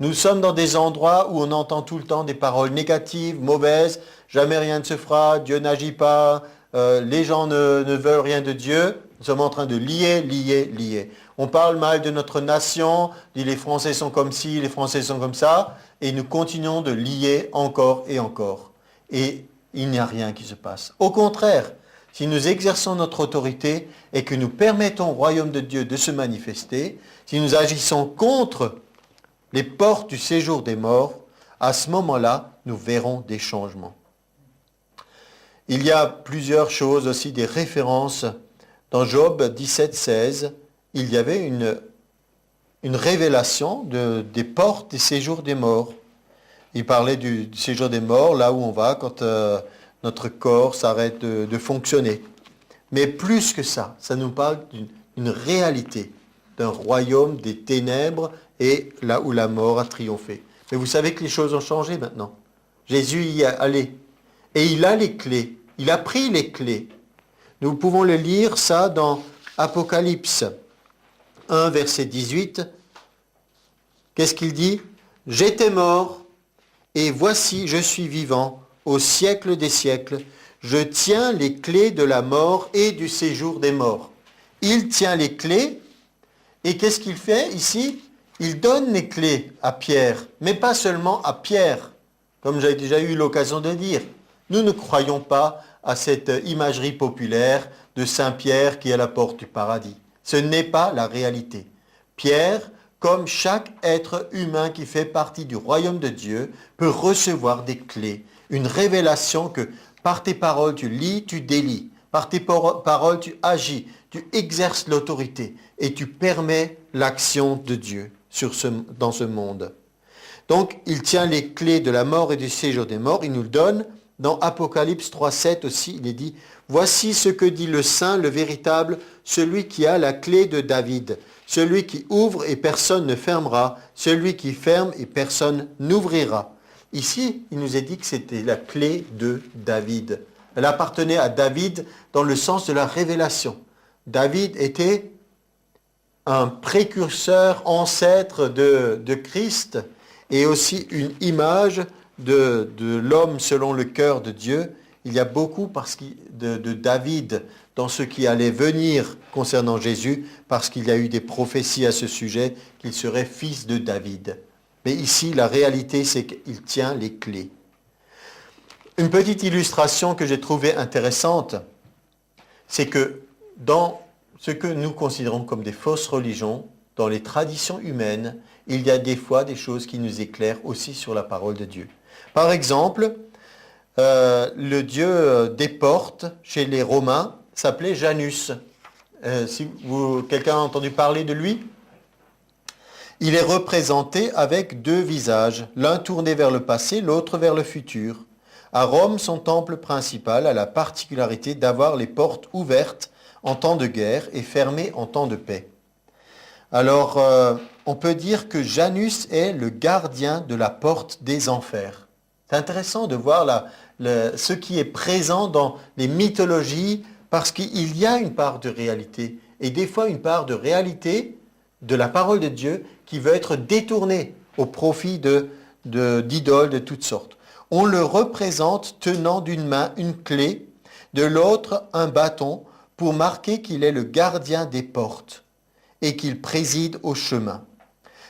Nous sommes dans des endroits où on entend tout le temps des paroles négatives, mauvaises, jamais rien ne se fera, Dieu n'agit pas, les gens ne veulent rien de Dieu. Nous sommes en train de lier. On parle mal de notre nation, dit les Français sont comme ci, les Français sont comme ça, et nous continuons de lier encore et encore. Et il n'y a rien qui se passe. Au contraire, si nous exerçons notre autorité et que nous permettons au royaume de Dieu de se manifester, si nous agissons contre les portes du séjour des morts, à ce moment-là, nous verrons des changements. Il y a plusieurs choses aussi, des références. Dans Job 17, 16, il y avait une révélation des portes du séjour des morts. Il parlait du séjour des morts, là où on va quand notre corps s'arrête de fonctionner. Mais plus que ça nous parle d'une réalité, d'un royaume des ténèbres et là où la mort a triomphé. Mais vous savez que les choses ont changé maintenant. Jésus y est allé. Et il a les clés. Il a pris les clés. Nous pouvons le lire ça dans Apocalypse 1, verset 18. Qu'est-ce qu'il dit? J'étais mort et voici je suis vivant au siècle des siècles. Je tiens les clés de la mort et du séjour des morts. Il tient les clés et qu'est-ce qu'il fait ici? Il donne les clés à Pierre, mais pas seulement à Pierre, comme j'ai déjà eu l'occasion de dire. Nous ne croyons pas à cette imagerie populaire de Saint Pierre qui est à la porte du paradis. Ce n'est pas la réalité. Pierre, comme chaque être humain qui fait partie du royaume de Dieu, peut recevoir des clés, une révélation que par tes paroles tu lis, tu délies, par tes paroles tu agis, tu exerces l'autorité et tu permets l'action de Dieu dans ce monde. Donc, il tient les clés de la mort et du séjour des morts. Il nous le donne. Dans Apocalypse 3.7 aussi, il est dit « Voici ce que dit le Saint, le véritable, celui qui a la clé de David, celui qui ouvre et personne ne fermera, celui qui ferme et personne n'ouvrira. » Ici, il nous est dit que c'était la clé de David. Elle appartenait à David dans le sens de la révélation. David était un précurseur, ancêtre de Christ et aussi une image de l'homme selon le cœur de Dieu. Il y a beaucoup de David dans ce qui allait venir concernant Jésus, parce qu'il y a eu des prophéties à ce sujet qu'il serait fils de David. Mais ici, la réalité, c'est qu'il tient les clés. Une petite illustration que j'ai trouvée intéressante, c'est que dans ce que nous considérons comme des fausses religions, dans les traditions humaines, il y a des fois des choses qui nous éclairent aussi sur la parole de Dieu. Par exemple, le dieu des portes chez les Romains s'appelait Janus. Quelqu'un a entendu parler de lui? Il est représenté avec 2 visages, l'un tourné vers le passé, l'autre vers le futur. À Rome, son temple principal a la particularité d'avoir les portes ouvertes en temps de guerre et fermées en temps de paix. Alors, on peut dire que Janus est le gardien de la porte des enfers. C'est intéressant de voir ce qui est présent dans les mythologies, parce qu'il y a une part de réalité, et des fois une part de réalité de la parole de Dieu qui veut être détournée au profit d'idoles de toutes sortes. On le représente tenant d'une main une clé, de l'autre un bâton, pour marquer qu'il est le gardien des portes et qu'il préside au chemin.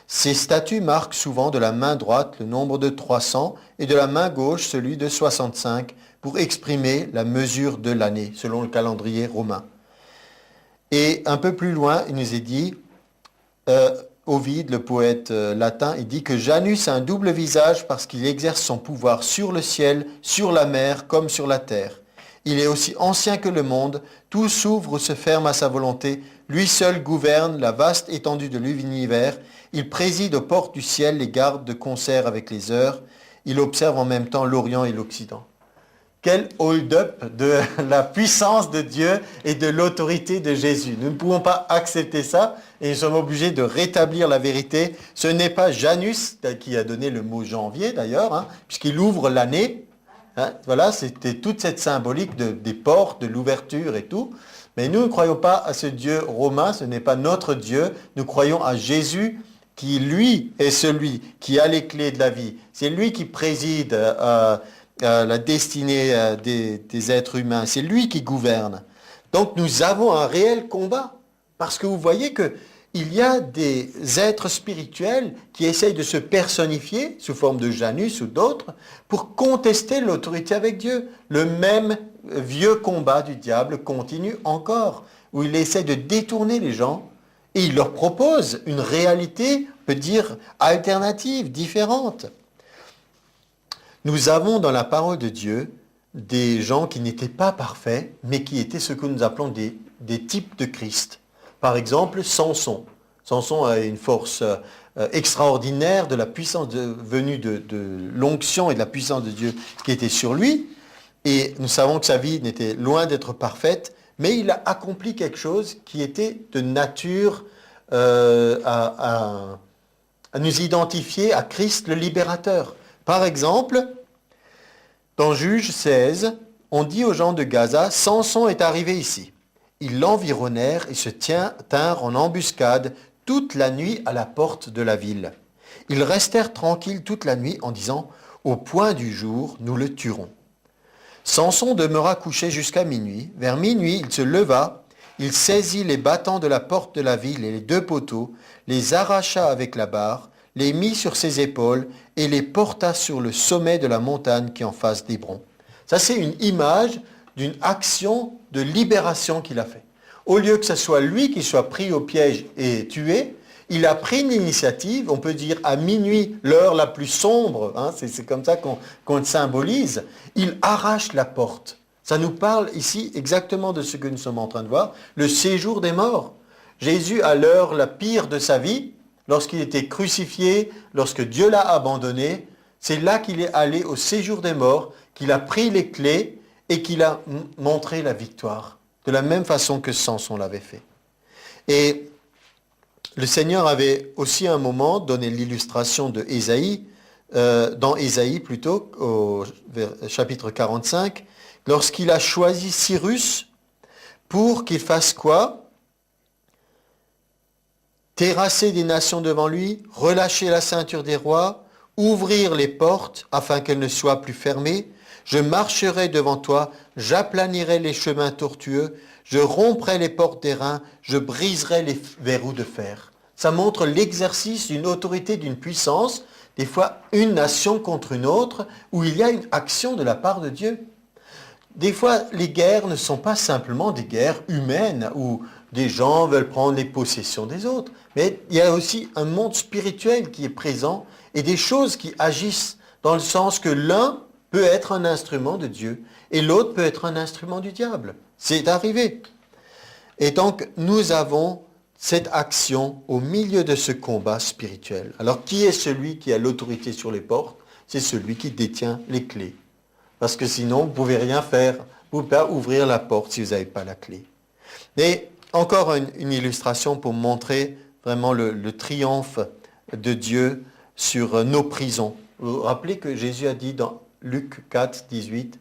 Ces statues marquent souvent de la main droite le nombre de 300 et de la main gauche celui de 65 pour exprimer la mesure de l'année selon le calendrier romain. Et un peu plus loin, il nous est dit, Ovide, le poète latin, il dit que Janus a un double visage parce qu'il exerce son pouvoir sur le ciel, sur la mer comme sur la terre. Il est aussi ancien que le monde, tout s'ouvre ou se ferme à sa volonté, lui seul gouverne la vaste étendue de l'univers, il préside aux portes du ciel, les garde de concert avec les heures, il observe en même temps l'Orient et l'Occident. Quel hold-up de la puissance de Dieu et de l'autorité de Jésus. Nous ne pouvons pas accepter ça et nous sommes obligés de rétablir la vérité. Ce n'est pas Janus qui a donné le mot janvier d'ailleurs, puisqu'il ouvre l'année. Voilà, c'était toute cette symbolique des portes, de l'ouverture et tout. Mais nous ne croyons pas à ce Dieu romain, ce n'est pas notre Dieu. Nous croyons à Jésus qui, lui, est celui qui a les clés de la vie. C'est lui qui préside la destinée des êtres humains. C'est lui qui gouverne. Donc nous avons un réel combat. Parce que vous voyez qu'il y a des êtres spirituels qui essayent de se personnifier sous forme de Janus ou d'autres pour contester l'autorité avec Dieu. Le même vieux combat du diable continue encore, où il essaie de détourner les gens et il leur propose une réalité, on peut dire, alternative, différente. Nous avons dans la parole de Dieu des gens qui n'étaient pas parfaits, mais qui étaient ce que nous appelons des types de Christ. Par exemple, Samson. Samson a une force extraordinaire de la puissance venue de l'onction et de la puissance de Dieu qui était sur lui. Et nous savons que sa vie n'était loin d'être parfaite, mais il a accompli quelque chose qui était de nature à nous identifier à Christ le libérateur. Par exemple, dans Juge 16, on dit aux gens de Gaza, Samson est arrivé ici. Ils l'environnèrent et se tinrent en embuscade toute la nuit à la porte de la ville. Ils restèrent tranquilles toute la nuit en disant, au point du jour, nous le tuerons. Samson demeura couché jusqu'à minuit. Vers minuit, il se leva, il saisit les battants de la porte de la ville et les 2 poteaux, les arracha avec la barre, les mit sur ses épaules et les porta sur le sommet de la montagne qui est en face d'Hébron. Ça, c'est une image d'une action de libération qu'il a fait. Au lieu que ce soit lui qui soit pris au piège et tué, il a pris l'initiative, on peut dire à minuit, l'heure la plus sombre, c'est comme ça qu'on le symbolise, il arrache la porte. Ça nous parle ici exactement de ce que nous sommes en train de voir, le séjour des morts. Jésus, à l'heure la pire de sa vie, lorsqu'il était crucifié, lorsque Dieu l'a abandonné, c'est là qu'il est allé au séjour des morts, qu'il a pris les clés et qu'il a montré la victoire, de la même façon que Samson l'avait fait. Et le Seigneur avait aussi à un moment donné l'illustration de Ésaïe, dans Ésaïe plutôt, au chapitre 45, lorsqu'il a choisi Cyrus pour qu'il fasse quoi ? Terrasser des nations devant lui, relâcher la ceinture des rois, ouvrir les portes afin qu'elles ne soient plus fermées. Je marcherai devant toi, j'aplanirai les chemins tortueux, je romprai les portes d'airain, je briserai les verrous de fer. Ça montre l'exercice d'une autorité, d'une puissance, des fois une nation contre une autre, où il y a une action de la part de Dieu. Des fois, les guerres ne sont pas simplement des guerres humaines, où des gens veulent prendre les possessions des autres, mais il y a aussi un monde spirituel qui est présent, et des choses qui agissent dans le sens que l'un peut être un instrument de Dieu, et l'autre peut être un instrument du diable. C'est arrivé. Et donc, nous avons cette action au milieu de ce combat spirituel. Alors, qui est celui qui a l'autorité sur les portes ? C'est celui qui détient les clés. Parce que sinon, vous ne pouvez rien faire. Vous ne pouvez pas ouvrir la porte si vous n'avez pas la clé. Et encore une illustration pour montrer vraiment le triomphe de Dieu sur nos prisons. Vous vous rappelez que Jésus a dit dans Luc 4, 18.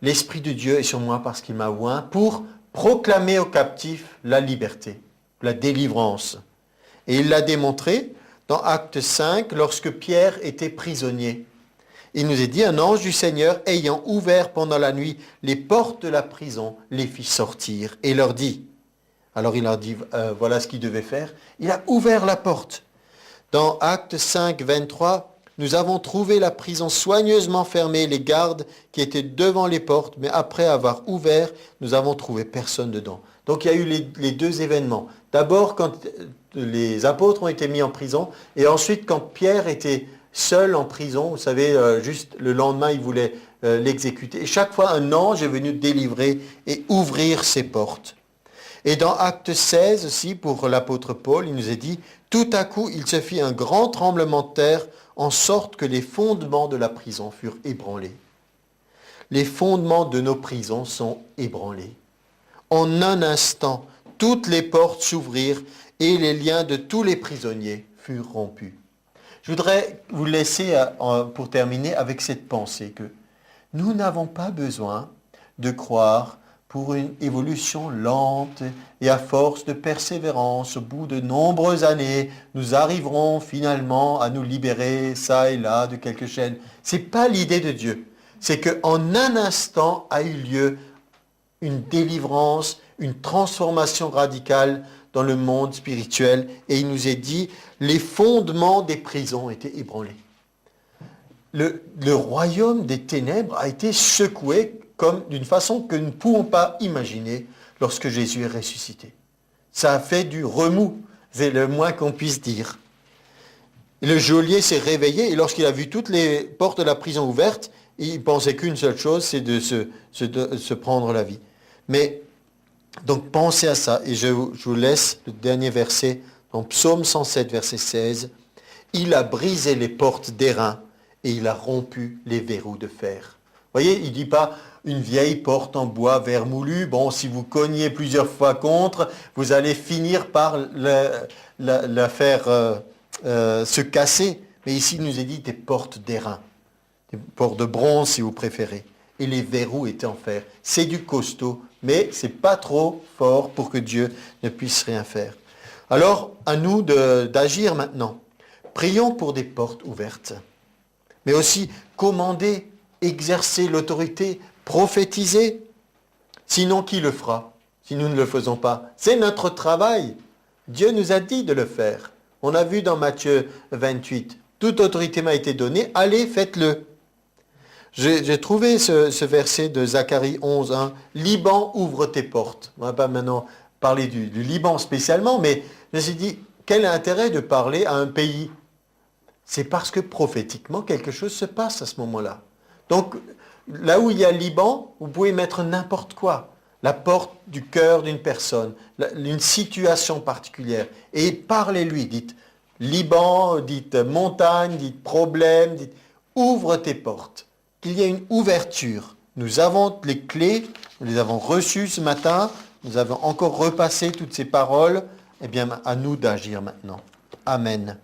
L'Esprit de Dieu est sur moi parce qu'il m'a oint pour proclamer aux captifs la liberté, la délivrance. Et il l'a démontré dans Acte 5, lorsque Pierre était prisonnier. Il nous est dit, un ange du Seigneur, ayant ouvert pendant la nuit les portes de la prison, les fit sortir et leur dit, alors il leur dit, voilà ce qu'il devait faire, il a ouvert la porte. Dans Acte 5, 23, nous avons trouvé la prison soigneusement fermée, les gardes qui étaient devant les portes, mais après avoir ouvert, nous avons trouvé personne dedans. Donc il y a eu les deux événements. D'abord quand les apôtres ont été mis en prison, et ensuite quand Pierre était seul en prison, vous savez, juste le lendemain, il voulait l'exécuter. Et chaque fois, un ange est venu délivrer et ouvrir ses portes. Et dans Acte 16 aussi, pour l'apôtre Paul, il nous est dit, tout à coup, il se fit un grand tremblement de terre, en sorte que les fondements de la prison furent ébranlés. Les fondements de nos prisons sont ébranlés. En un instant, toutes les portes s'ouvrirent et les liens de tous les prisonniers furent rompus. Je voudrais vous laisser, pour terminer, avec cette pensée que nous n'avons pas besoin de croire pour une évolution lente et à force de persévérance, au bout de nombreuses années, nous arriverons finalement à nous libérer, ça et là, de quelques chaînes. Ce n'est pas l'idée de Dieu. C'est qu'en un instant a eu lieu une délivrance, une transformation radicale dans le monde spirituel. Et il nous est dit, les fondements des prisons étaient ébranlés. Le royaume des ténèbres a été secoué comme d'une façon que nous ne pouvons pas imaginer lorsque Jésus est ressuscité. Ça a fait du remous, c'est le moins qu'on puisse dire. Et le geôlier s'est réveillé et lorsqu'il a vu toutes les portes de la prison ouvertes, il pensait qu'une seule chose, c'est de se prendre la vie. Mais donc pensez à ça et je vous laisse le dernier verset dans Psaume 107, verset 16. Il a brisé les portes d'airain et il a rompu les verrous de fer. Vous voyez, il ne dit pas une vieille porte en bois vermoulu. Bon, si vous cognez plusieurs fois contre, vous allez finir par la faire se casser. Mais ici, il nous est dit des portes d'airain, des portes de bronze si vous préférez. Et les verrous étaient en fer. C'est du costaud, mais ce n'est pas trop fort pour que Dieu ne puisse rien faire. Alors, à nous d'agir maintenant. Prions pour des portes ouvertes, mais aussi commander, exercer l'autorité, prophétiser. Sinon, qui le fera si nous ne le faisons pas? C'est notre travail. Dieu nous a dit de le faire. On a vu dans Matthieu 28, toute autorité m'a été donnée, allez, faites-le. J'ai trouvé ce verset de Zacharie 11, 1. Liban, ouvre tes portes. On ne va pas maintenant parler du Liban spécialement, mais je me suis dit, quel intérêt de parler à un pays? C'est parce que prophétiquement, quelque chose se passe à ce moment-là. Donc, là où il y a Liban, vous pouvez mettre n'importe quoi. La porte du cœur d'une personne, une situation particulière. Et parlez-lui, dites Liban, dites montagne, dites problème, dites ouvre tes portes. Qu'il y ait une ouverture. Nous avons les clés, nous les avons reçues ce matin, nous avons encore repassé toutes ces paroles. Eh bien, à nous d'agir maintenant. Amen.